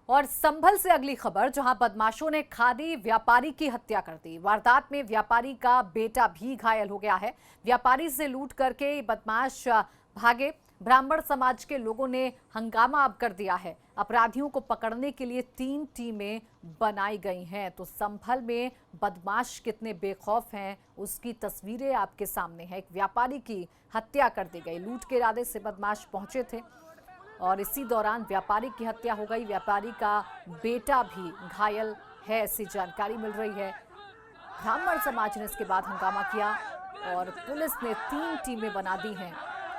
और संभल से अगली खबर, जहां बदमाशों ने खादी व्यापारी की हत्या कर दी। वारदात में व्यापारी का बेटा भी घायल हो गया है। व्यापारी से लूट करके बदमाश भागे। ब्राह्मण समाज के लोगों ने हंगामा अब कर दिया है। अपराधियों को पकड़ने के लिए 3 टीमें बनाई गई हैं। तो संभल में बदमाश कितने बेखौफ हैं, उसकी तस्वीरें आपके सामने हैं। एक व्यापारी की हत्या कर दी गई। लूट के इरादे से बदमाश पहुंचे थे और इसी दौरान व्यापारी की हत्या हो गई। व्यापारी का बेटा भी घायल है, ऐसी जानकारी मिल रही है। ब्राह्मण समाज ने इसके बाद हंगामा किया और पुलिस ने 3 टीमें बना दी हैं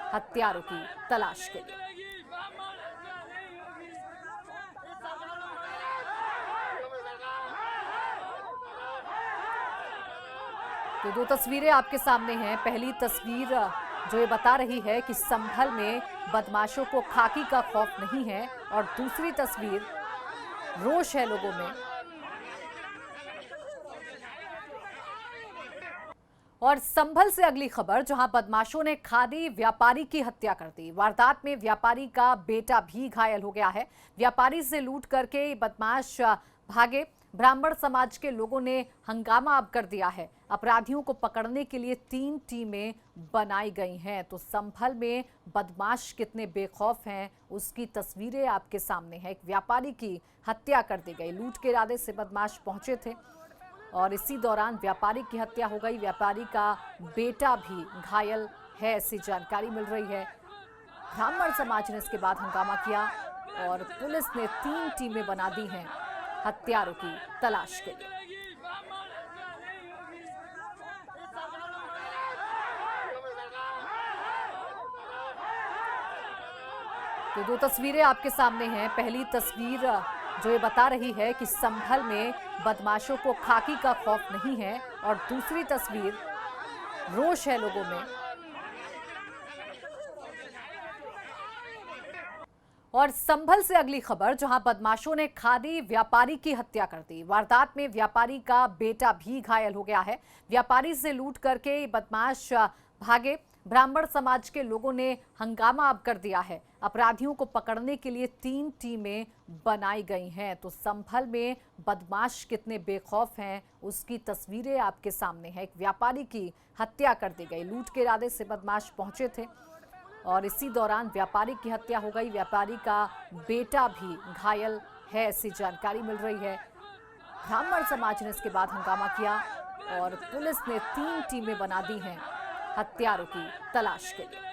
हत्यारों की तलाश के लिए। तो 2 तस्वीरें आपके सामने हैं। पहली तस्वीर जो ये बता रही है कि संभल में बदमाशों को खाकी का खौफ नहीं है, और दूसरी तस्वीर रोष है लोगों में। और संभल से अगली खबर, जहां बदमाशों ने खादी व्यापारी की हत्या कर दी। वारदात में व्यापारी का बेटा भी घायल हो गया है। व्यापारी से लूट करके बदमाश भागे। ब्राह्मण समाज के लोगों ने हंगामा अब कर दिया है। अपराधियों को पकड़ने के लिए 3 टीमें बनाई गई हैं। तो संभल में बदमाश कितने बेखौफ हैं, उसकी तस्वीरें आपके सामने हैं। एक व्यापारी की हत्या कर दी गई। लूट के इरादे से बदमाश पहुंचे थे और इसी दौरान व्यापारी की हत्या हो गई। व्यापारी का बेटा भी घायल है, ऐसी जानकारी मिल रही है। ब्राह्मण समाज ने इसके बाद हंगामा किया और पुलिस ने 3 टीमें बना दी हैं हत्यारों की तलाश के लिए। तो 2 तस्वीरें आपके सामने हैं। पहली तस्वीर जो ये बता रही है कि संभल में बदमाशों को खाकी का खौफ नहीं है, और दूसरी तस्वीर रोष है लोगों में। और संभल से अगली खबर, जहां बदमाशों ने खादी व्यापारी की हत्या कर दी। वारदात में व्यापारी का बेटा भी घायल हो गया है। व्यापारी से लूट करके बदमाश भागे। ब्राह्मण समाज के लोगों ने हंगामा अब कर दिया है। अपराधियों को पकड़ने के लिए 3 टीमें बनाई गई हैं। तो संभल में बदमाश कितने बेखौफ हैं, उसकी तस्वीरें आपके सामने हैं। एक व्यापारी की हत्या कर दी गई। लूट के इरादे से बदमाश पहुंचे थे और इसी दौरान व्यापारी की हत्या हो गई। व्यापारी का बेटा भी घायल है, ऐसी जानकारी मिल रही है। ब्राह्मण समाज ने इसके बाद हंगामा किया और पुलिस ने 3 टीमें बना दी हैं हत्यारों की तलाश के लिए।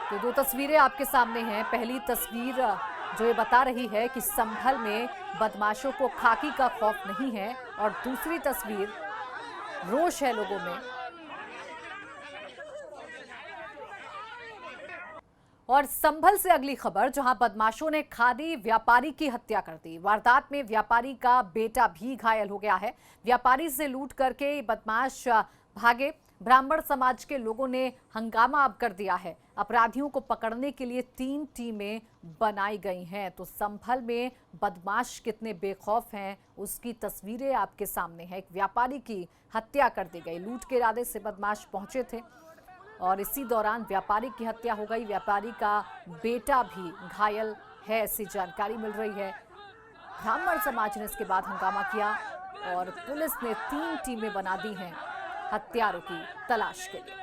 तो 2 तस्वीरें आपके सामने हैं। पहली तस्वीर जो ये बता रही है कि संभल में बदमाशों को खाकी का खौफ नहीं है, और दूसरी तस्वीर रोष है लोगों में। और संभल से अगली खबर, जहां बदमाशों ने खादी व्यापारी की हत्या कर दी। वारदात में व्यापारी का बेटा भी घायल हो गया है। व्यापारी से लूट करके बदमाश भागे। ब्राह्मण समाज के लोगों ने हंगामा अब कर दिया है। अपराधियों को पकड़ने के लिए 3 टीमें बनाई गई हैं। तो संभल में बदमाश कितने बेखौफ हैं, उसकी तस्वीरें आपके सामने हैं। एक व्यापारी की हत्या कर दी गई। लूट के इरादे से बदमाश पहुंचे थे और इसी दौरान व्यापारी की हत्या हो गई। व्यापारी का बेटा भी घायल है, ऐसी जानकारी मिल रही है। ब्राह्मण समाज ने इसके बाद हंगामा किया और पुलिस ने 3 टीमें बना दी हैं हत्यारों की तलाश के लिए।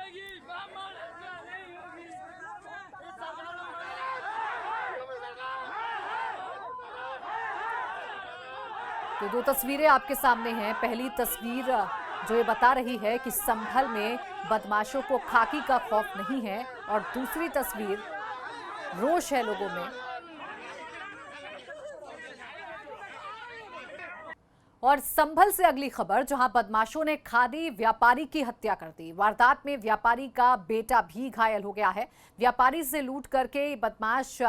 तो 2 तस्वीरें आपके सामने हैं। पहली तस्वीर जो ये बता रही है कि संभल में बदमाशों को खाकी का खौफ नहीं है, और दूसरी तस्वीर रोष है लोगों में। और संभल से अगली खबर, जहां बदमाशों ने खादी व्यापारी की हत्या कर दी। वारदात में व्यापारी का बेटा भी घायल हो गया है। व्यापारी से लूट करके बदमाश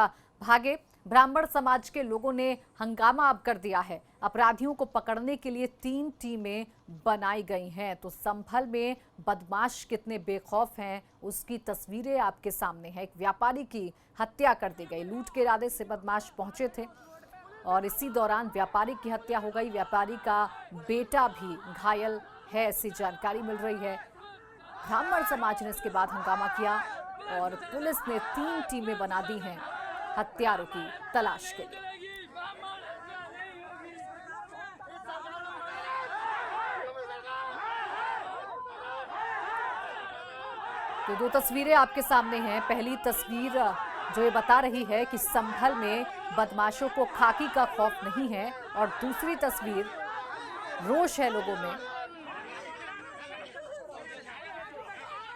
भागे। ब्राह्मण समाज के लोगों ने हंगामा अब कर दिया है। अपराधियों को पकड़ने के लिए 3 टीमें बनाई गई हैं। तो संभल में बदमाश कितने बेखौफ हैं, उसकी तस्वीरें आपके सामने हैं। एक व्यापारी की हत्या कर दी गई। लूट के इरादे से बदमाश पहुंचे थे और इसी दौरान व्यापारी की हत्या हो गई। व्यापारी का बेटा भी घायल है, ऐसी जानकारी मिल रही है। ब्राह्मण समाज ने इसके बाद हंगामा किया और पुलिस ने 3 टीमें बना दी हैं हत्यारों की तलाश के लिए। तो 2 तस्वीरें आपके सामने हैं। पहली तस्वीर जो ये बता रही है कि संभल में बदमाशों को खाकी का खौफ नहीं है, और दूसरी तस्वीर रोष है लोगों में